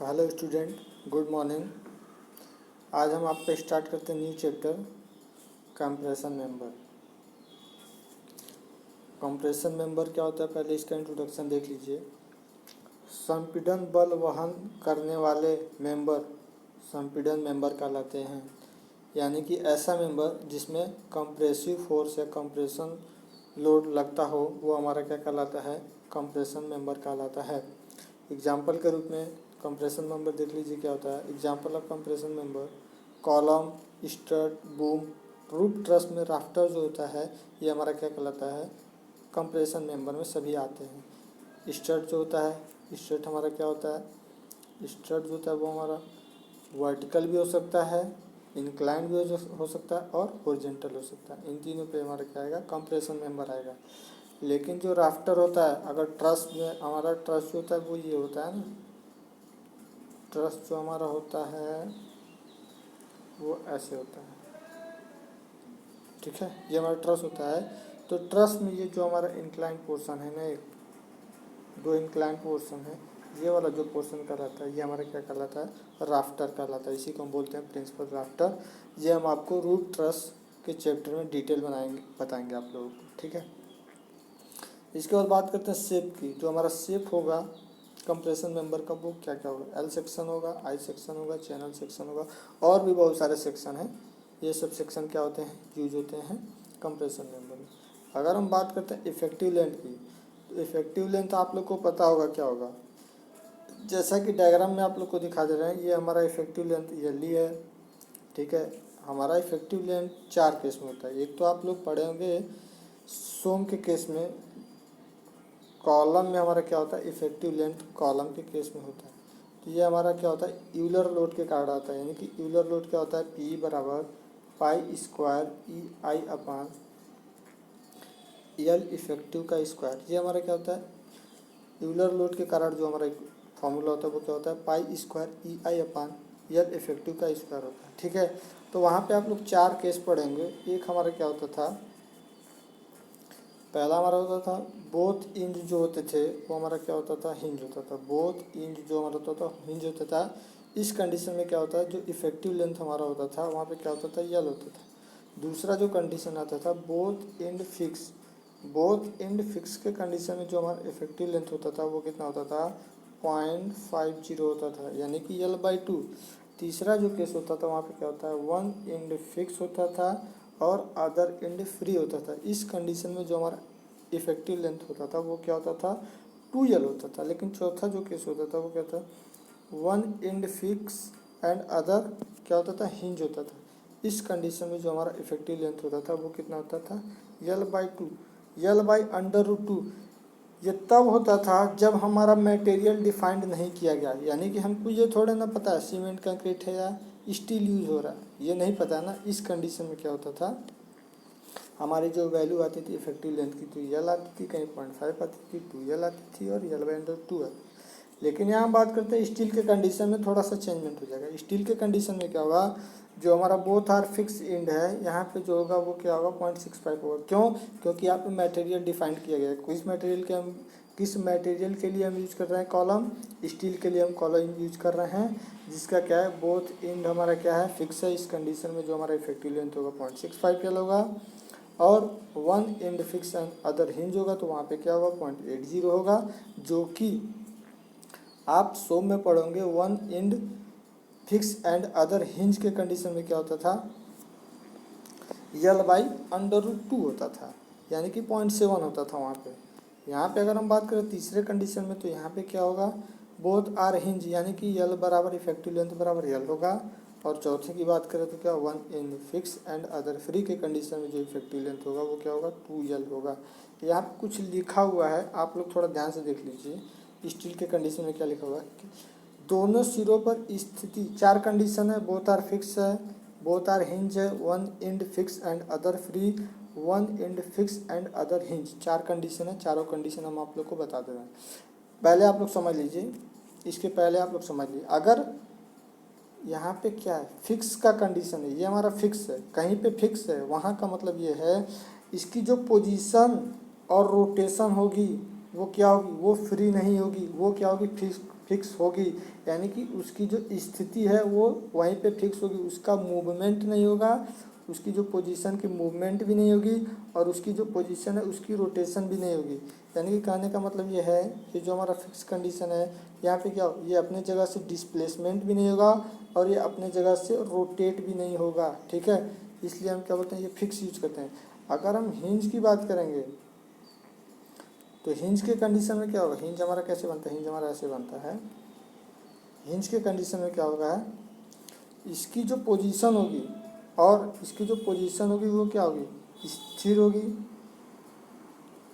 Hello student, good morning. आज हम आप पे स्टार्ट करते हैं new chapter compression member. Compression member क्या होता है, पहले इसका इंट्रोडक्शन देख लीजिए। संपीड़न बल वहन करने वाले मेंबर संपीड़न मेंबर कहलाते हैं। यानी कि ऐसा मेंबर जिसमें कंप्रेसिव फोर्स या कंप्रेशन लोड लगता हो वो हमारा क्या कहलाता है, कंप्रेशन मेंबर कहलाता है। एग्जाम्पल के रूप में कंप्रेशन मेंबर देख लीजिए क्या होता है। Example of compression member: column, stud, boom, roof truss में राफ्टर जो होता है ये हमारा क्या कहलाता है, कंप्रेशन मेंबर में सभी आते हैं। स्टड जो होता है, स्टड हमारा क्या होता है, स्टड जो होता है वो हमारा वर्टिकल भी हो सकता है, इंक्लाइन भी हो सकता है और हॉरिजॉन्टल हो सकता है। इन तीनों पे हमारा क्या आएगा, कंप्रेशन मेंबर आएगा। लेकिन जो राफ्टर होता है, अगर ट्रस में हमारा ट्रस जो होता है वो ये होता है ना, ट्रस जो हमारा होता है वो ऐसे होता है, ठीक है। ये हमारा ट्रस होता है। तो ट्रस में ये जो हमारा इंक्लाइन पोर्शन है ना, एक दो इंक्लाइन पोर्शन है, ये वाला जो पोर्शन कहलाता है ये हमारा क्या कहलाता है, राफ्टर कहलाता है। इसी को हम बोलते हैं प्रिंसिपल राफ्टर। ये हम आपको रूट ट्रस के चैप्टर में डिटेल बताएंगे आप लोगों को, ठीक है। इसके बाद बात करते हैं शेप की। जो हमारा शेप होगा कंप्रेशन मेंबर का वो क्या क्या होगा, एल सेक्शन होगा, आई सेक्शन होगा, चैनल सेक्शन होगा और भी बहुत सारे सेक्शन हैं। ये सब सेक्शन क्या होते हैं, यूज होते हैं कंप्रेशन मेंबर में। अगर हम बात करते हैं इफेक्टिव लेंथ की, तो इफेक्टिव लेंथ आप लोग को पता होगा क्या होगा। जैसा कि डायग्राम में आप लोग को दिखा दे रहे हैं, ये हमारा इफेक्टिव लेंथ एल है, ठीक है। हमारा इफेक्टिव लेंथ 4 केस में होता है। एक तो आप लोग पढ़े होंगे सोम के केस में, कॉलम में हमारा क्या होता है, इफेक्टिव लेंथ कॉलम के केस में होता है। तो ये हमारा क्या होता है, यूलर लोड के कारण आता है। यानी कि यूलर लोड क्या होता है, पी बराबर पाई स्क्वायर ई आई अपान एल इफेक्टिव का स्क्वायर। ये हमारा क्या होता है, यूलर लोड के कारण जो हमारा फॉर्मूला होता है वो क्या होता है, पाई स्क्वायर ई आई अपान एल इफेक्टिव का स्क्वायर होता है, ठीक है। तो वहाँ पे आप लोग 4 केस पढ़ेंगे। एक हमारा क्या होता था, पहला हमारा होता था बोथ इंज जो होते थे वो हमारा क्या होता था, हिंज होता था। बोथ इंज जो हमारा होता था हिंज होता था। इस कंडीशन में क्या होता है, जो इफेक्टिव लेंथ हमारा होता था वहाँ पे क्या होता था, यल होता था। दूसरा जो कंडीशन आता था both and fix. Both and fix के कंडीशन में जो हमारा इफेक्टिव लेंथ होता था वो कितना होता था, 0.50 होता था, यानी कि L/2। तीसरा जो केस होता था वहाँ पे क्या होता है, 1 एंड फिक्स होता था और अदर एंड फ्री होता था। इस कंडीशन में जो हमारा इफेक्टिव लेंथ होता था वो क्या होता था, 2L होता था। लेकिन चौथा जो केस होता था वो क्या था, 1 एंड फिक्स एंड अदर क्या होता था, हिंज होता था। इस कंडीशन में जो हमारा इफेक्टिव लेंथ होता था वो कितना होता था, L/2, L/√2। ये तब होता था जब हमारा मटेरियल डिफाइंड नहीं किया गया। यानी कि हमको ये थोड़ा ना पता है सीमेंट कंक्रीट है या स्टील यूज हो रहा है, ये नहीं पता है ना। इस कंडीशन में क्या होता था, हमारी जो वैल्यू आती थी इफेक्टिव लेंथ की, तो यल आती थी, कहीं 0.5 आती थी, 2L आती थी और L/2 है। लेकिन यहाँ हम बात करते हैं स्टील के कंडीशन में थोड़ा सा चेंजमेंट हो जाएगा। स्टील के कंडीशन में क्या होगा, जो हमारा बोथ आर फिक्स एंड है यहाँ पे जो होगा वो क्या होगा, 0.65 होगा। क्यों, क्योंकि यहाँ पे मटेरियल डिफाइंड किया गया है। किस मटेरियल के लिए हम यूज कर रहे हैं कॉलम, स्टील के लिए हम कॉलम यूज कर रहे हैं, जिसका क्या है, बोथ एंड हमारा क्या है, फिक्स है। इस कंडीशन में जो हमारा इफेक्टिव लेंथ होगा 0.65 होगा और 1 and fix and other hinge होगा तो वहाँ पे क्या होगा, 0.80 होगा। जो कि आप सोम में पढ़ोगे 1 and fix and other hinge के कंडीशन में क्या होता था, L/√2 होता था, यानी कि 0.7 होता था वहाँ पे। यहाँ पे अगर हम बात करें तीसरे कंडीशन में तो यहाँ पे क्या होगा, बोथ आर हिंज, यानी कि L बराबर इफेक्टिव लेंथ बराबर L होगा। और चौथे की बात करें तो क्या, 1 and fix and other free के कंडीशन में जो इफेक्टिव लेंथ होगा वो क्या होगा, 2L होगा। यहाँ पे कुछ लिखा हुआ है, आप लोग थोड़ा ध्यान से देख लीजिए। स्टील के कंडीशन में क्या लिखा हुआ है, दोनों सिरों पर स्थिति 4 कंडीशन है, बोथ आर फिक्स है, बोथ आर हिंज है, 1 and fix and other free, 1 and fix and other hinge. 4 condition है, चारों कंडीशन हम आप लोग को बता दे रहे हैं। पहले आप लोग समझ लीजिए, इसके पहले आप लोग समझ लीजिए, अगर यहाँ पे क्या है, फिक्स का कंडीशन है, ये हमारा फिक्स है, कहीं पे फिक्स है वहाँ का मतलब ये है इसकी जो पोजीशन और रोटेशन होगी वो क्या होगी, वो फ्री नहीं होगी, वो क्या होगी, फिक्स होगी, यानी कि उसकी जो स्थिति है वो वहीं पे फिक्स होगी, उसका मूवमेंट नहीं होगा, उसकी जो पोजीशन की मूवमेंट भी नहीं होगी और उसकी जो पोजीशन है उसकी रोटेशन भी नहीं होगी। यानी कि कहने का मतलब ये है कि जो हमारा फिक्स कंडीशन है यहाँ पे क्या हो, ये अपने जगह से डिस्प्लेसमेंट भी नहीं होगा और ये अपने जगह से रोटेट भी नहीं होगा। ठीक है, इसलिए हम क्या बोलते हैं, ये फिक्स यूज करते हैं। अगर हम हिंज की बात करेंगे तो हिंज के कंडीशन में क्या होगा, हिंज हमारा कैसे बनता है, हिंज हमारा ऐसे बनता है। हिंज के कंडीशन में क्या होगा, इसकी जो पोजीशन होगी और इसकी जो पोजीशन होगी वो क्या होगी, स्थिर होगी।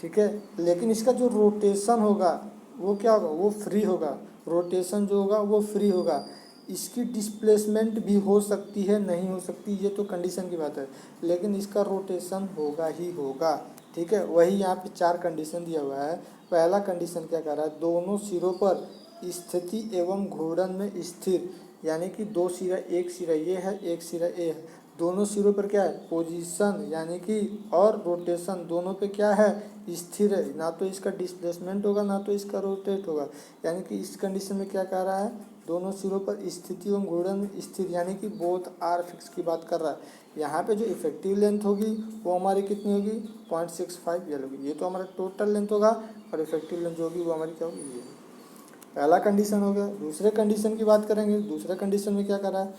ठीक है, लेकिन इसका जो रोटेशन होगा वो क्या होगा, वो फ्री होगा। रोटेशन जो होगा वो फ्री होगा। इसकी डिस्प्लेसमेंट भी हो सकती है, नहीं हो सकती, ये तो कंडीशन की बात है, लेकिन इसका रोटेशन होगा ही होगा। ठीक है, वही यहाँ पे 4 कंडीशन दिया हुआ है। पहला कंडीशन क्या कह रहा है, दोनों सिरों पर स्थिति एवं घूर्णन में स्थिर, यानी कि 2 सिरा, एक सिरा ये है, एक सिरा ये है, दोनों सिरों पर क्या है, पोजीशन यानी कि और रोटेशन दोनों पे क्या है, स्थिर है। ना तो इसका डिस्प्लेसमेंट होगा ना तो इसका रोटेट होगा। यानी कि इस कंडीशन में क्या कह रहा है, दोनों सिरों पर स्थिति एवं घूर्णन में स्थिर, यानी कि बोथ आर फिक्स की बात कर रहा है। यहाँ पे जो इफेक्टिव लेंथ होगी वो हमारी कितनी होगी, 0.65 यल होगी। ये तो हमारा टोटल लेंथ होगा और इफेक्टिव लेंथ जो होगी वो हमारी क्या होगी, ये पहला कंडीशन हो गया। दूसरे कंडीशन की बात करेंगे, दूसरे कंडीशन में क्या कर रहा है,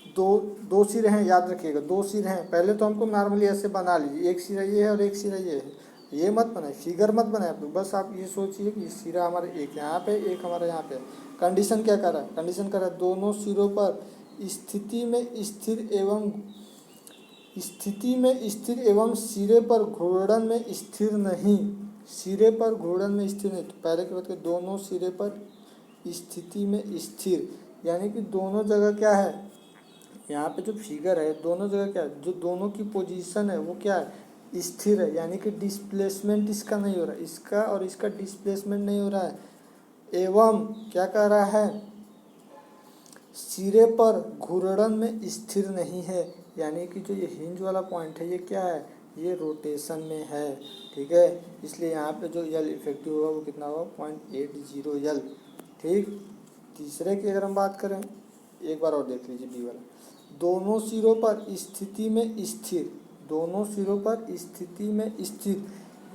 दो सिरे हैं, याद रखिएगा 2 सिरे हैं। पहले तो हमको नॉर्मली ऐसे बना लीजिए, एक सिरा ये है और एक सिरा ये है, ये मत बनाए, फिगर मत बनाए आप लोग, बस आप ये सोचिए कि सिरा हमारा एक यहाँ पे, एक हमारा यहाँ पे। कंडीशन क्या कर रहा है, कंडीशन कर रहा है दोनों सिरों पर स्थिति में स्थिर एवं सिरे पर घूर्णन में स्थिर नहीं, सिरे पर घूर्णन में स्थिर नहीं। तो पहले के बात के दोनों सिरे पर स्थिति में स्थिर, यानी कि दोनों जगह क्या है, यहाँ पे जो फिगर है दोनों जगह क्या है, जो दोनों की पोजीशन है वो क्या है, स्थिर है। यानी कि डिस्प्लेसमेंट इसका नहीं हो रहा, इसका और इसका डिस्प्लेसमेंट नहीं हो रहा है। एवं क्या कह रहा है, सिरे पर घूर्णन में स्थिर नहीं है, यानी कि जो ये हिंज वाला पॉइंट है ये क्या है, ये रोटेशन में है। ठीक है, इसलिए यहाँ पे जो यल इफेक्टिव होगा वो कितना होगा, 0.80 यल। ठीक, तीसरे की अगर हम बात करें, एक बार और देख लीजिए बी वाला, दोनों सिरों पर स्थिति में स्थिर, दोनों सिरों पर स्थिति में स्थिर,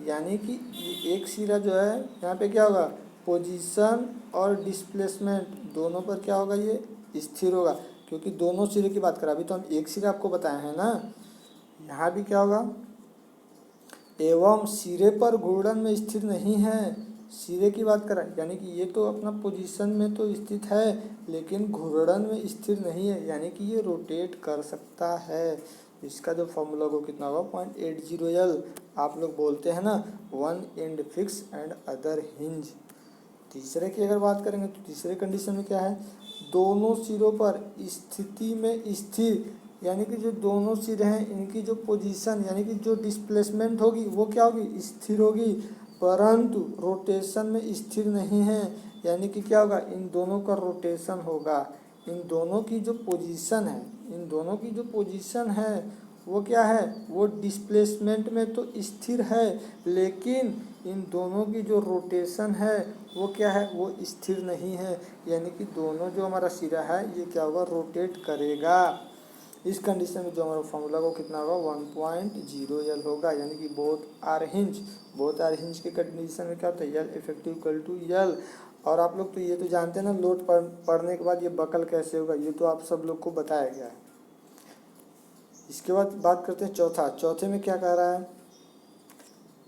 यानी कि एक सिरा जो है यहाँ पे क्या होगा, पोजीशन और डिस्प्लेसमेंट दोनों पर क्या होगा, ये स्थिर होगा, क्योंकि दोनों सिरे की बात करें। अभी तो हम एक सिरा आपको बताए हैं ना, यहाँ भी क्या होगा, एवं सिरे पर घूर्णन में स्थिर नहीं है, सिरे की बात करें, यानी कि ये तो अपना पोजीशन में तो स्थित है लेकिन घूर्णन में स्थिर नहीं है, यानी कि ये रोटेट कर सकता है। इसका जो फॉर्मूला को कितना होगा, 0.80 यल। आप लोग बोलते हैं ना, one and fix and other hinge. तीसरे की अगर बात करेंगे तो तीसरे कंडीशन में क्या है, दोनों सिरों पर स्थिति में स्थिर, यानी कि जो दोनों सिर हैं इनकी जो पोजीशन यानी कि जो डिस्प्लेसमेंट होगी वो क्या होगी, स्थिर होगी, परंतु रोटेशन में स्थिर नहीं है। यानी कि क्या होगा, इन दोनों का रोटेशन होगा। इन दोनों की जो पोजीशन है, इन दोनों की जो पोजीशन है वो क्या है, वो डिस्प्लेसमेंट में तो स्थिर है, लेकिन इन दोनों की जो रोटेशन है वो क्या है, वो स्थिर नहीं है। यानी कि दोनों जो हमारा सिरा है ये क्या होगा, रोटेट करेगा। इस कंडीशन में जो हमारा फॉर्मूला को कितना होगा, 1.0 यल होगा। यानी कि बोथ आर हिंज के कंडीशन में क्या होता है, यल इफेक्टिव इक्वल टू यल। और आप लोग तो ये तो जानते हैं ना, लोड पढ़ने के बाद ये बकल कैसे होगा, ये तो आप सब लोग को बताया गया है। इसके बाद बात करते हैं चौथे में क्या कह रहा है,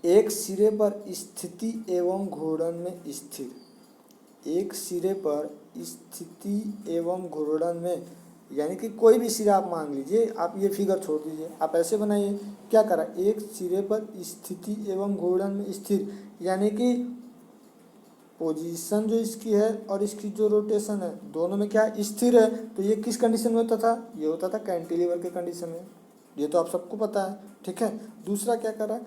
एक सिरे पर स्थिति एवं घूर्णन में स्थिर, एक सिरे पर स्थिति एवं घूर्णन में, यानी कि कोई भी सिरा आप मान लीजिए, आप ये फिगर छोड़ दीजिए, आप ऐसे बनाइए, क्या करा, एक सिरे पर स्थिति एवं घूर्णन में स्थिर, यानी कि पोजीशन जो इसकी है और इसकी जो रोटेशन है दोनों में क्या स्थिर है। तो ये किस कंडीशन में होता था, ये होता था कैंटिलीवर के कंडीशन में, ये तो आप सबको पता है। ठीक है, दूसरा क्या कर रहा है,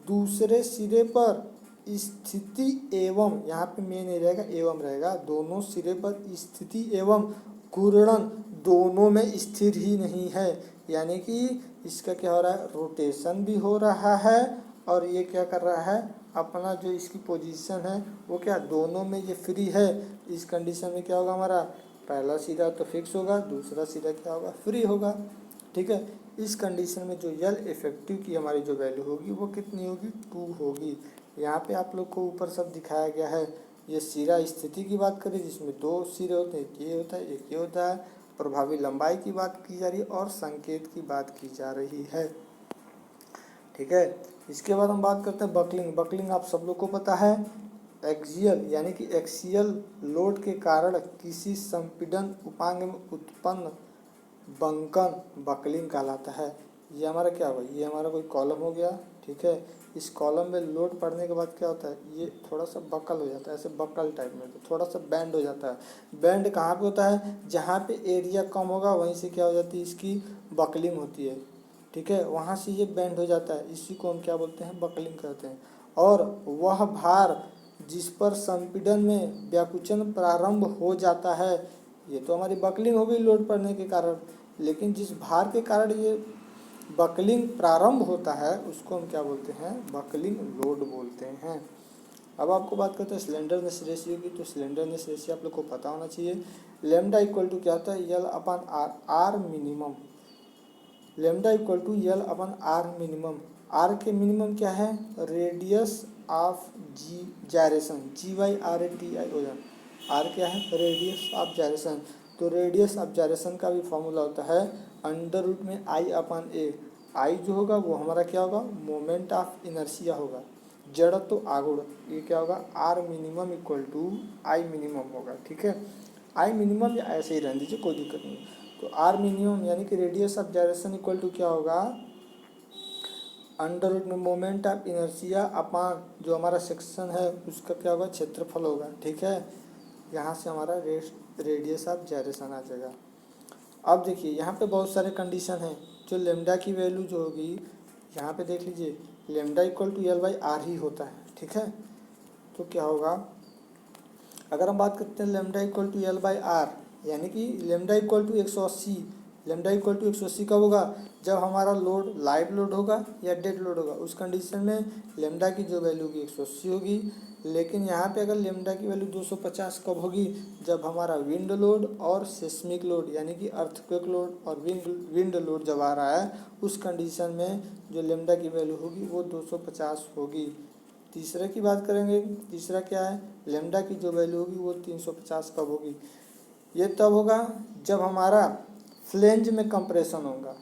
दूसरे सिरे पर स्थिति एवं, यहाँ पे मेन नहीं रहेगा, एवं रहेगा, दोनों सिरे पर स्थिति एवं घूर्णन दोनों में स्थिर ही नहीं है। यानी कि इसका क्या हो रहा है, रोटेशन भी हो रहा है और ये क्या कर रहा है, अपना जो इसकी पोजीशन है वो क्या दोनों में ये फ्री है। इस कंडीशन में क्या होगा हमारा, पहला सिरा तो फिक्स होगा, दूसरा सिरा क्या होगा, फ्री होगा। ठीक है, इस कंडीशन में जो यल इफेक्टिव की हमारी जो वैल्यू होगी वो कितनी होगी, 2 होगी। यहाँ पे आप लोग को ऊपर सब दिखाया गया है। ये सिरा स्थिति की बात करें जिसमें 2 सिरे होते हैं, एक ये होता है एक ये होता है। प्रभावी लंबाई की बात की जा रही है और संकेत की बात की जा रही है। ठीक है, इसके बाद हम बात करते हैं बकलिंग। बकलिंग आप सब लोग को पता है, एक्सियल यानी कि एक्सियल लोड के कारण किसी संपीड़न उपांग में उत्पन्न बंकन बकलिंग कहलाता है। ये हमारा क्या हुआ, ये हमारा कोई कॉलम हो गया। ठीक है, इस कॉलम में लोड पड़ने के बाद क्या होता है, ये थोड़ा सा बकल हो जाता है, ऐसे बकल टाइप में, तो थोड़ा सा बैंड हो जाता है। बैंड कहाँ पे होता है, जहाँ पे एरिया कम होगा वहीं से क्या हो जाती है, इसकी बकलिंग होती है। ठीक है, वहाँ से ये बैंड हो जाता है, इसी को हम क्या बोलते हैं, बकलिंग कहते हैं। और वह भार जिस पर संपीड़न में व्याकुचन प्रारंभ हो जाता है, ये तो हमारी बकलिंग हो गई लोड पड़ने के कारण। लेकिन जिस भार के कारण ये बकलिंग प्रारंभ होता है उसको हम क्या बोलते हैं, बकलिंग लोड बोलते हैं। अब आपको बात करते हैं स्लेंडरनेस रेशियो की। तो स्लेंडरनेस रेशियो आप लोग को पता होना चाहिए। लेमडा इक्वल टू क्या होता है, L upon R, R minimum. Lambda equal to L upon R minimum. R के मिनिमम क्या है, radius of G gyration, GYRATI हो जाए। आर क्या है, रेडियस ऑफ जायरेशन। तो रेडियस ऑफ जायरेशन का भी फॉर्मूला होता है अंडर रूट में आई अपन ए। आई जो होगा वो हमारा क्या होगा, मोमेंट ऑफ इनर्शिया होगा, जड़त्व आघूर्ण। ये क्या होगा, R minimum equal to I minimum होगा। ठीक है, आई मिनिमम या ऐसे ही रहने दीजिए, कोई दिक्कत नहीं। तो आर मिनिमम यानी कि radius of gyration equal to क्या होगा, अंडर रूट में मोमेंट ऑफ इनर्शिया अपान जो हमारा सेक्शन है उसका क्या होगा, क्षेत्रफल होगा। ठीक है, यहाँ से हमारा रेडियस ऑफ जायरेशन आ जाएगा। अब देखिए यहाँ पे बहुत सारे कंडीशन हैं। जो लेमडा की वैल्यू जो होगी, यहाँ पे देख लीजिए, लेमडा इक्वल टू L/R ही होता है। ठीक है, तो क्या होगा, अगर हम बात करते हैं लेमडा इक्वल टू L/R यानी कि lambda equal to 180। Lambda equal to 180 कब होगा, जब हमारा लोड लाइव लोड होगा या डेड लोड होगा। उस कंडीशन में लेमडा की जो वैल्यू होगी 180 होगी। लेकिन यहाँ पे अगर लेमडा की वैल्यू 250 कब होगी, जब हमारा विंड लोड और सिस्मिक लोड यानी कि अर्थक्वेक लोड और विंड लोड जब आ रहा है, उस कंडीशन में जो लेमडा की वैल्यू होगी वो 250 होगी। तीसरे की बात करेंगे, तीसरा क्या है, लेमडा की जो वैल्यू होगी वो 350 कब होगी, ये तब होगा जब हमारा फ्लेंज में कंप्रेशन होगा।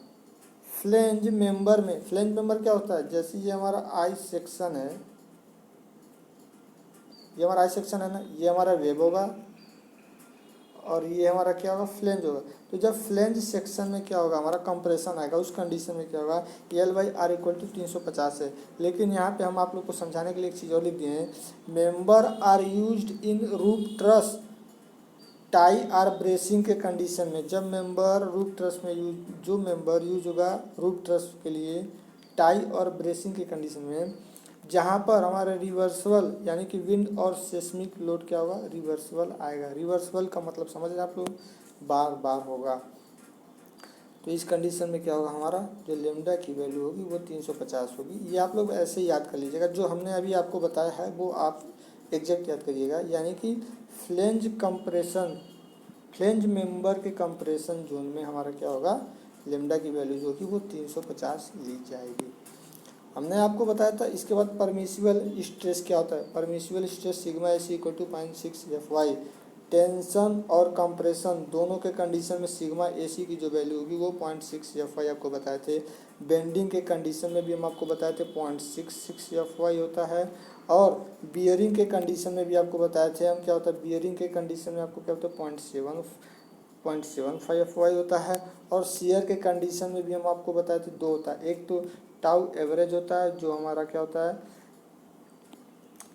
फ्लेंज मेंबर में, फ्लेंज मेंबर क्या होता है, जैसे ये हमारा आई सेक्शन है, ये हमारा आई सेक्शन है ना, ये हमारा वेब होगा और ये हमारा क्या होगा, फ्लेंज होगा। तो जब फ्लेंज सेक्शन में क्या होगा, हमारा कंप्रेशन आएगा, उस कंडीशन में क्या होगा, L/R इक्वल टू 350 है। लेकिन यहाँ पे हम आप लोग को समझाने के लिए एक चीज़ और लिख दिए हैं, member are used in roof truss tie or bracing के कंडीशन में। जब मेंबर रूफ ट्रस में जो मेंबर यूज होगा रूफ ट्रस के लिए टाई और ब्रेसिंग के कंडीशन में, जहाँ पर हमारा रिवर्सबल यानी कि विंड और सेस्मिक लोड क्या होगा, रिवर्सबल आएगा। रिवर्सबल का मतलब समझ रहे आप लोग, बार बार होगा। तो इस कंडीशन में क्या होगा, हमारा जो लेमडा की वैल्यू होगी वो 350 होगी। ये आप लोग ऐसे ही याद कर लीजिएगा, जो हमने अभी आपको बताया है वो आप एग्जैक्ट याद करिएगा। यानी कि फ्लेंज कंप्रेशन, फ्लेंज मेंबर के कंप्रेशन जोन में हमारा क्या होगा, लेमडा की वैल्यू जो होगी वो 350 ली जाएगी। हमने आपको बताया था। इसके बाद परमिसिबल स्ट्रेस क्या होता है, permissible stress sigma S equal to 0.6 FY। Tension और कंप्रेशन दोनों के कंडीशन में सिग्मा AC की जो वैल्यू होगी वो 0.6 FY आपको बताए थे। बेंडिंग के कंडीशन में भी हम आपको बताए थे 0.66 FY होता है। और बियरिंग के कंडीशन में भी आपको बताए थे हम, क्या होता है बियरिंग के कंडीशन में आपको क्या होता है 0.75 FY होता है। और शेयर के कंडीशन में भी हम आपको बताए थे 2 होता है, एक तो टाउ एवरेज होता है जो हमारा क्या होता है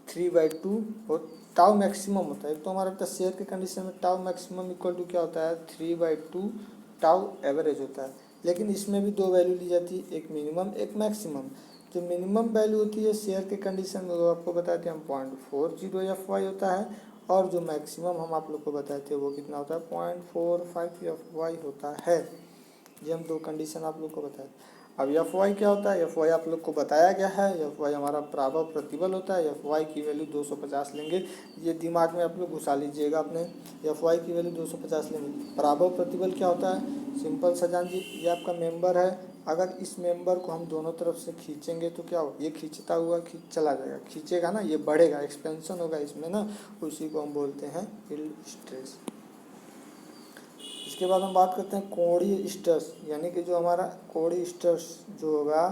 3/2 और टाउ मैक्सिमम होता है। तो हमारा शेयर के कंडीशन में टाउ मैक्सिमम इक्वल टू क्या होता है 3/2 टाउ एवरेज होता है। लेकिन इसमें भी 2 वैल्यू ली जाती है, एक मिनिमम एक मैक्सिमम। जो मिनिमम वैल्यू होती है शेयर के कंडीशन में वो आपको बताते हैं हम 0.40 FY होता है। और जो मैक्सिमम हम आप लोग को बताए थे वो कितना होता है 0.45 FY होता है। ये हम 2 कंडीशन आप लोग को बताए। अब एफ वाई क्या होता है, एफ वाई आप लोग को बताया गया है, एफ वाई हमारा पराभव प्रतिबल होता है। एफ वाई की वैल्यू 250 लेंगे, ये दिमाग में आप लोग घुसा लीजिएगा अपने। एफ वाई की वैल्यू 250 लेंगे। पराभव प्रतिबल क्या होता है, सिंपल सा जान जी, ये आपका मेंबर है, अगर इस मेंबर को हम दोनों तरफ से खींचेंगे तो क्या हो, ये खींचता हुआ चला जाएगा, खींचेगा ना, ये बढ़ेगा, एक्सपेंशन होगा इसमें ना, उसी को हम बोलते हैं यील्ड स्ट्रेस। इसके बाद हम बात करते हैं कोणीय स्ट्रेस, यानी कि जो हमारा कोणीय स्ट्रेस जो होगा,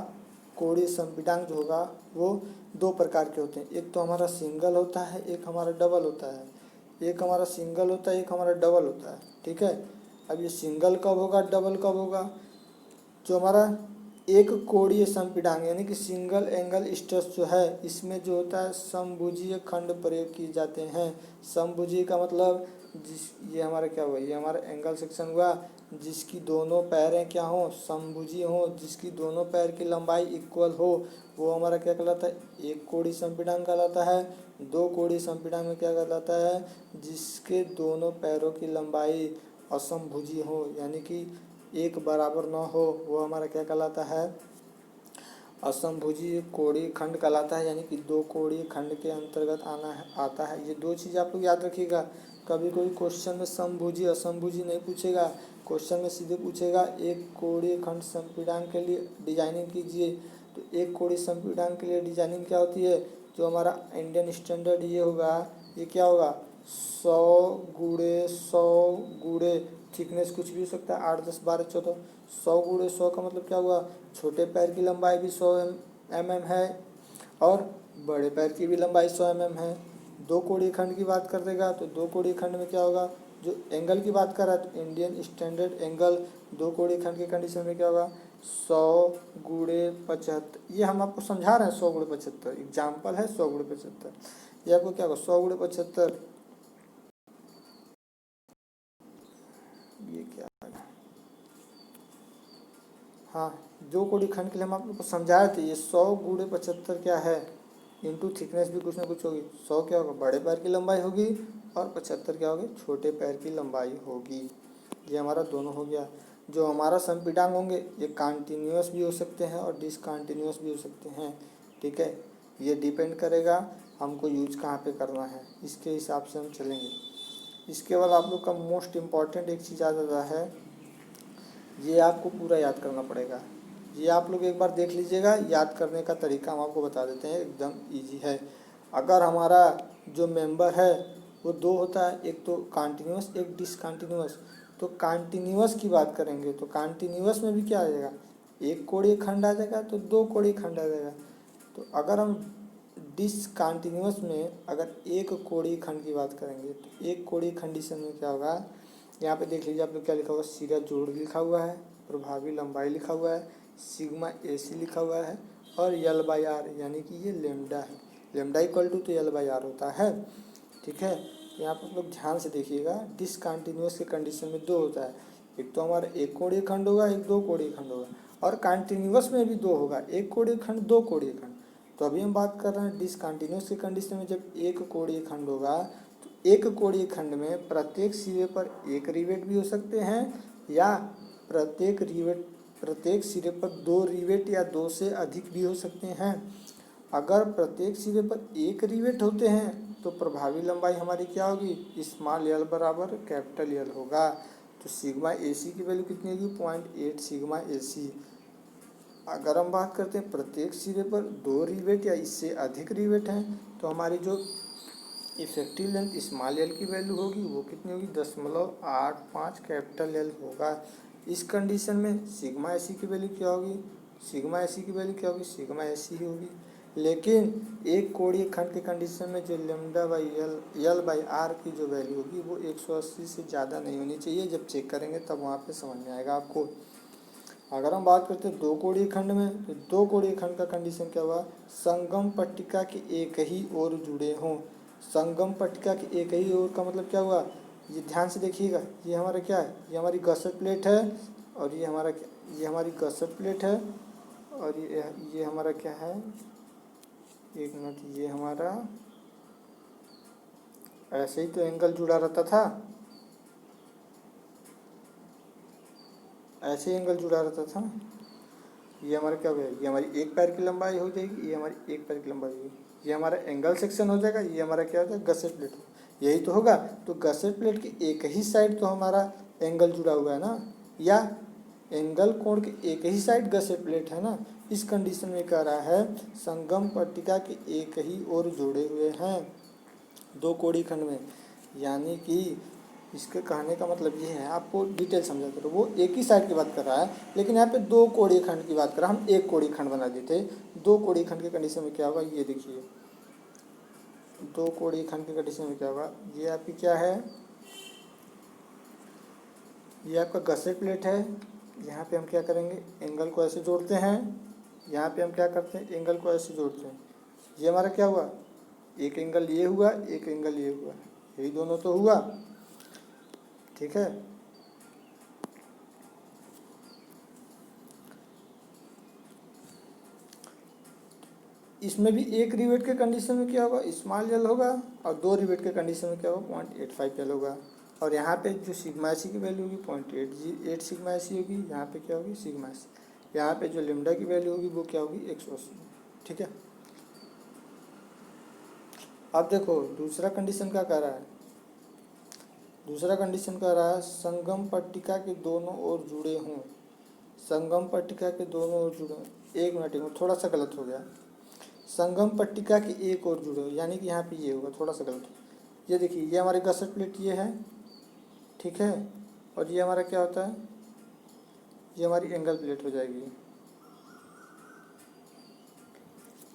कोणीय संपीड़ांक जो होगा, वो दो प्रकार के होते हैं। एक तो हमारा सिंगल होता है, एक हमारा डबल होता है। एक हमारा सिंगल होता है, एक हमारा डबल होता है, ठीक है। अब ये सिंगल कब होगा, डबल कब होगा, जो हमारा एक कोणीय संपीड़ांक यानी कि सिंगल एंगल स्ट्रेस जो है, इसमें जो होता है समभुजीय खंड प्रयोग किए जाते हैं। समभुजीय का मतलब ये हमारा क्या हुआ, ये हमारा एंगल सेक्शन हुआ जिसकी दोनों पैरें क्या हो, समभुजीय हो, जिसकी दोनों पैर की लंबाई इक्वल हो, वो हमारा क्या कहलाता है, एक कोणीय संपीड़ांक कहलाता है। दो कोणीय संपीड़ांक में क्या कहलाता है, जिसके दोनों पैरों की लंबाई असमभुजीय हो, यानी कि एक बराबर न हो, वो हमारा क्या कहलाता है, असमभुजीय कोणीय खंड कहलाता है, यानी कि दो कोणीय खंड के अंतर्गत आता है। ये दो चीज़ आप लोग याद रखिएगा। कभी कोई क्वेश्चन में समभुजी असमभुजी नहीं पूछेगा, क्वेश्चन में सीधे पूछेगा एक कोणीय खंड संपीड़ांक के लिए डिजाइनिंग कीजिए। तो एक कोणीय संपीड़ांक के लिए डिजाइनिंग क्या होती है, जो हमारा इंडियन स्टैंडर्ड ये होगा, ये क्या होगा, 100 × 100 × थिकनेस कुछ भी हो सकता है, 8 10 12 14, 100 × 100 का मतलब क्या हुआ, छोटे पैर की लंबाई भी 100 mm है और बड़े पैर की भी लंबाई 100 mm है। दो कोणीय खंड की बात कर देगा तो दो कोणीय खंड में क्या होगा, जो एंगल की बात कर रहा है तो इंडियन स्टैंडर्ड एंगल दो कोणीय खंड के कंडीशन में क्या होगा, 100 × 75। ये हम आपको समझा रहे हैं 100 × 75, एग्जाम्पल है 100 × 75। ये आपको क्या होगा 100 × 75, ये क्या है, हाँ, दो कोणीय खंड के लिए हम आप लोग को समझाए थे। ये 100 × 75 क्या है, इंटू थिकनेस भी कुछ ना कुछ होगी। 100 क्या होगा, बड़े पैर की लंबाई होगी और 75 क्या होगी, छोटे पैर की लंबाई होगी। ये हमारा दोनों हो गया। जो हमारा संपीड़ांक होंगे ये कंटिन्यूअस भी हो सकते हैं और डिसकंटिन्यूअस भी हो सकते हैं, ठीक है। ये डिपेंड करेगा हमको यूज कहाँ पे करना है, इसके हिसाब से हम चलेंगे। इसके बाद आप लोग का मोस्ट इम्पॉर्टेंट एक चीज़ आ जाता है, ये आपको पूरा याद करना पड़ेगा। ये आप लोग एक बार देख लीजिएगा, याद करने का तरीका हम आपको बता देते हैं, एकदम इजी है। अगर हमारा जो मेंबर है वो दो होता है, एक तो कंटिन्यूअस एक डिसकंटिन्यूअस। तो कंटिन्यूअस की बात करेंगे तो कंटिन्यूअस में भी क्या आ जाएगा, एक कोणीय खंड आ जाएगा तो दो कोणीय खंड आ जाएगा। तो अगर हम डिसकंटिन्यूअस में अगर एक कोणीय खंड की बात करेंगे तो एक कोणीय कंडीशन में क्या होगा, यहाँ पे देख लीजिए आप लोग क्या लिखा हुआ है, सीधा जोड़ लिखा हुआ है, प्रभावी लंबाई लिखा हुआ है, सिग्मा AC लिखा हुआ है और L/R यानी कि ये लेमडा है। लेमडा इक्वल टू तो L/R होता है, ठीक है। यहाँ पर आप लोग ध्यान से देखिएगा, डिसकंटिन्यूअस के कंडीशन में दो होता है, एक तो हमारा एक कोणीय खंड होगा, एक दो कोणीय खंड होगा, और कंटिन्यूअस में भी दो होगा, एक कोणीय खंड दो कोणीय खंड। तो अभी हम बात कर रहे हैं डिसकंटिन्यूअस के कंडीशन में, जब एक कोणीय खंड होगा तो एक कोणीय खंड में प्रत्येक सिरे पर एक रिवेट भी हो सकते हैं या प्रत्येक सिरे पर दो रिवेट या दो से अधिक भी हो सकते हैं। अगर प्रत्येक सिरे पर एक रिवेट होते हैं तो प्रभावी लंबाई हमारी क्या होगी, स्मॉल l बराबर कैपिटल L होगा। तो सिग्मा AC की वैल्यू कितनी होगी, 0.8 सिग्मा AC। अगर हम बात करते हैं प्रत्येक सिरे पर दो रिवेट या इससे अधिक रिवेट हैं तो हमारी जो इफेक्टिव लेंथ स्मॉल l की वैल्यू होगी वो कितनी होगी, 0.85 कैपिटल L होगा। इस कंडीशन में सिग्मा AC की वैल्यू क्या होगी, सिग्मा AC की वैल्यू क्या होगी, सिग्मा AC ही होगी। लेकिन एक कोणीय खंड के कंडीशन में जो L/R की जो वैल्यू होगी वो 180 से ज़्यादा नहीं होनी चाहिए। जब चेक करेंगे तब वहाँ पे समझ में आएगा आपको। अगर हम बात करते हैं दो कोणीय खंड में, तो दो कोणीय खंड का कंडीशन क्या हुआ, संगम पट्टिका के एक ही ओर जुड़े हों। संगम पट्टिका के एक ही ओर का मतलब क्या हुआ, ये ध्यान से देखिएगा, ये हमारा क्या है, ये हमारी गसर प्लेट है और ये हमारा ये हमारी गसर प्लेट है और ये हमारा क्या है, एक मिनट, ये हमारा ऐसे ही तो एंगल जुड़ा रहता था, ऐसे ही एंगल जुड़ा रहता था। ये हमारा क्या हो गया, ये हमारी एक पैर की लंबाई हो जाएगी, ये हमारी एक पैर की लंबाई होगी, ये हमारा एंगल सेक्शन हो जाएगा, ये हमारा क्या हो जाएगा, गसेट प्लेट, यही तो होगा। तो गसेट प्लेट की एक ही साइड तो हमारा एंगल जुड़ा हुआ है ना, या एंगल कोण के एक ही साइड गसेट प्लेट है ना। इस कंडीशन में कह रहा है संगम पट्टिका के एक ही ओर जुड़े हुए हैं दो कोणीय खंड में, यानी कि इसके कहने का मतलब ये है, आपको डिटेल समझा करो, वो एक ही साइड की बात कर रहा है, लेकिन यहाँ पे दो कोणीय खंड की बात कर रहा है, हम एक कोणीय खंड बना देते। दो कोणीय खंड के कंडीशन में क्या होगा, ये देखिए, दो कोणीय खंड के कंडीशन में क्या होगा, ये आपकी क्या है, ये आपका गसेट प्लेट है। यहाँ पे हम क्या करेंगे, एंगल को ऐसे जोड़ते हैं, यहाँ पे हम क्या करते हैं, एंगल को ऐसे जोड़ते हैं। ये हमारा क्या हुआ, एक एंगल ये हुआ, एक एंगल ये हुआ, यही दोनों तो हुआ, ठीक है। इसमें भी एक रिवेट के कंडीशन में क्या होगा, स्मॉल एल होगा, और दो रिवेट के कंडीशन में क्या होगा, 0.85 एल होगा। और यहाँ पे जो सिग्मा एसी की वैल्यू होगी 0.8 सिग्मा एसी होगी, यहाँ पे क्या होगी, सिग्मा एसी। यहाँ पे जो लिम्डा की वैल्यू होगी वो क्या होगी, 180, ठीक है। अब देखो दूसरा कंडीशन क्या कह रहा है, दूसरा कंडीशन कह रहा है संगम पट्टिका के दोनों ओर जुड़े हों, संगम पट्टिका के दोनों ओर जुड़े हों। एक मिनट, थोड़ा सा गलत हो गया, संगम पट्टिका की एक ओर जुड़े हो, यानी कि यहाँ पे ये होगा, थोड़ा सा गलत। ये देखिए, ये हमारे गसेट प्लेट ये है, ठीक है, और ये हमारा क्या होता है, ये हमारी एंगल प्लेट हो जाएगी,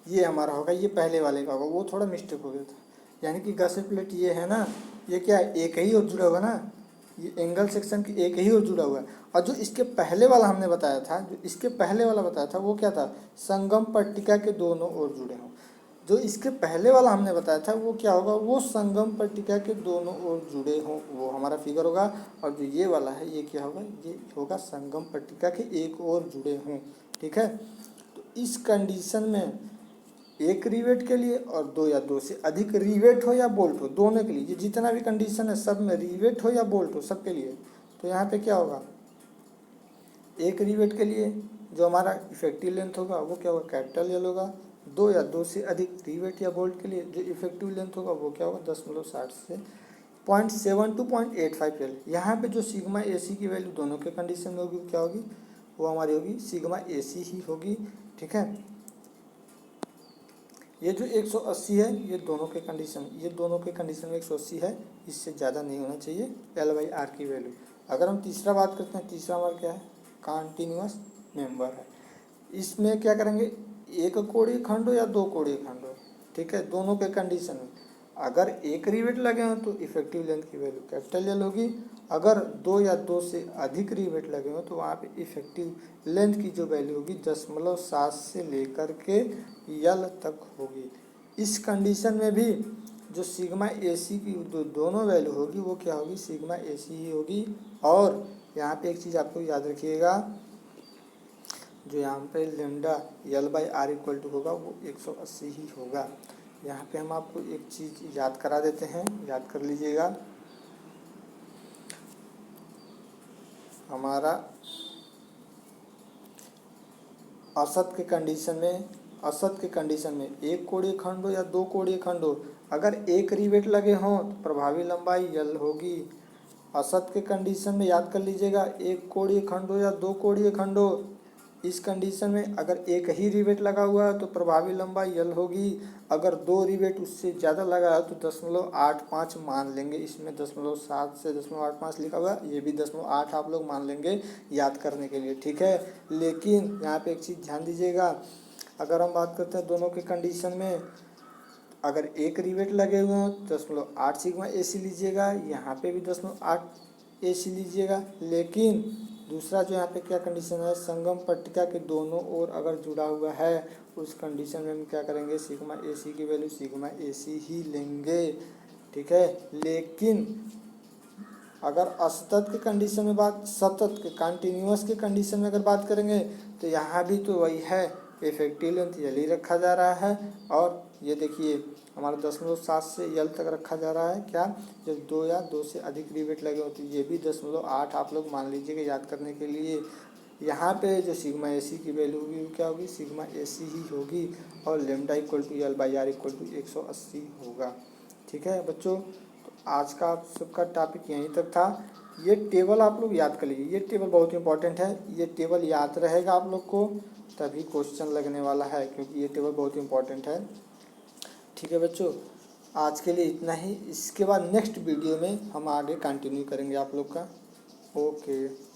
ये हमारा होगा, ये पहले वाले का होगा, वो थोड़ा मिस्टेक हो गया था। यानी कि गसेट प्लेट ये है ना, ये क्या है, एक ही ओर जुड़ा हुआ ना, ये एंगल सेक्शन की एक ही ओर जुड़ा हुआ है। और जो इसके पहले वाला हमने बताया था, जो इसके पहले वाला बताया था वो क्या था, संगम पट्टिका के दोनों ओर जुड़े हों। जो इसके पहले वाला हमने बताया था वो क्या होगा, वो संगम पट्टिका के दोनों ओर जुड़े हों, वो हमारा फिगर होगा। और जो ये वाला है ये क्या होगा, ये होगा संगम पट्टिका के एक ओर जुड़े हों, ठीक है। तो इस कंडीशन में एक रिवेट के लिए और दो या दो से अधिक रिवेट हो या बोल्ट हो, दोनों के लिए, ये जितना भी कंडीशन है सब में, रिवेट हो या बोल्ट हो, सबके लिए। तो यहाँ पे क्या होगा, एक रिवेट के लिए जो हमारा इफेक्टिव लेंथ होगा वो क्या होगा, कैपिटल एल होगा। दो या दो से अधिक रिवेट या बोल्ट के लिए जो इफेक्टिव लेंथ होगा वो क्या होगा, 10.60 से 0.7 to 0.85 एल। यहाँ पे जो सिग्मा ए सी की वैल्यू दोनों के कंडीशन में होगी वो क्या होगी, वो हमारी होगी सिग्मा ए सी ही होगी, ठीक है। ये जो 180 है ये दोनों के कंडीशन, ये दोनों के कंडीशन में 180 है, इससे ज़्यादा नहीं होना चाहिए L/R की वैल्यू। अगर हम तीसरा बात करते हैं, तीसरा हमारा क्या है, कॉन्टिन्यूअस मेंबर है। इसमें क्या करेंगे, एक कोणीय खंड हो या दो कोणीय खंड हो, ठीक है, दोनों के कंडीशन में अगर एक रिवेट लगे हो तो इफेक्टिव लेंथ की वैल्यू कैपिटल एल होगी। अगर दो या दो से अधिक रिवेट लगे हो तो वहाँ पे इफेक्टिव लेंथ की जो वैल्यू होगी 0.7 से लेकर के यल तक होगी। इस कंडीशन में भी जो सिग्मा ए सी की दोनों वैल्यू होगी वो क्या होगी, सिग्मा ए सी ही होगी। और यहाँ पे एक चीज़ आपको याद रखिएगा, जो यहाँ पे लेमडा L/R इक्वल टू होगा वो 180 ही होगा। यहाँ पे हम आपको एक चीज़ याद करा देते हैं, याद कर लीजिएगा। हमारा असत के कंडीशन में एक कोणीय खंड हो या दो कोणीय खंड हो, अगर एक रिवेट लगे हों तो प्रभावी लंबाई यल होगी। असत के कंडीशन में याद कर लीजिएगा, एक कोणीय खंड हो या दो कोणीय खंड हो, इस कंडीशन में अगर एक ही रिवेट लगा हुआ है तो प्रभावी लंबाई यल होगी। अगर दो रिवेट उससे ज़्यादा लगा है तो 0.85 मान लेंगे। इसमें 0.7 से 0.85 लिखा हुआ है, ये भी 0.8 आप लोग मान लेंगे याद करने के लिए, ठीक है। लेकिन यहाँ पे एक चीज़ ध्यान दीजिएगा, अगर हम बात करते हैं दोनों के कंडीशन में, अगर एक रिवेट लगे हुए हों 0.8 सिग्मा ए सी लीजिएगा, यहाँ पे भी 0.8 ए सी लीजिएगा। लेकिन दूसरा जो यहाँ पे क्या कंडीशन है, संगम पट्टिका के दोनों ओर अगर जुड़ा हुआ है उस कंडीशन में हम क्या करेंगे, सिग्मा ए सी की वैल्यू सिग्मा ए सी ही लेंगे, ठीक है। लेकिन अगर असतत के कंडीशन में सतत के कंटिन्यूअस के कंडीशन में अगर बात करेंगे तो यहाँ भी तो वही है, इफेक्टिव लेंथ यल ही रखा जा रहा है। और ये देखिए हमारा 0.7 से यल तक रखा जा रहा है, क्या, जब दो या दो से अधिक रिवेट लगे होते, ये भी 0.8 आप लोग मान लीजिएगा याद करने के लिए। यहाँ पे जो सिग्मा ए सी की वैल्यू होगी वो क्या होगी, सिग्मा ए सी ही होगी और lambda equal to L by R equal to 180 होगा। ठीक है बच्चों, तो आज का आप सबका टॉपिक यहीं तक था। ये टेबल आप लोग याद कर लीजिए, ये टेबल बहुत इंपॉर्टेंट है, ये टेबल याद रहेगा आप लोग को तभी क्वेश्चन लगने वाला है, क्योंकि ये टेबल बहुत इंपॉर्टेंट है। ठीक है बच्चों, आज के लिए इतना ही। इसके बाद नेक्स्ट वीडियो में हम आगे कंटिन्यू करेंगे आप लोग का। ओके।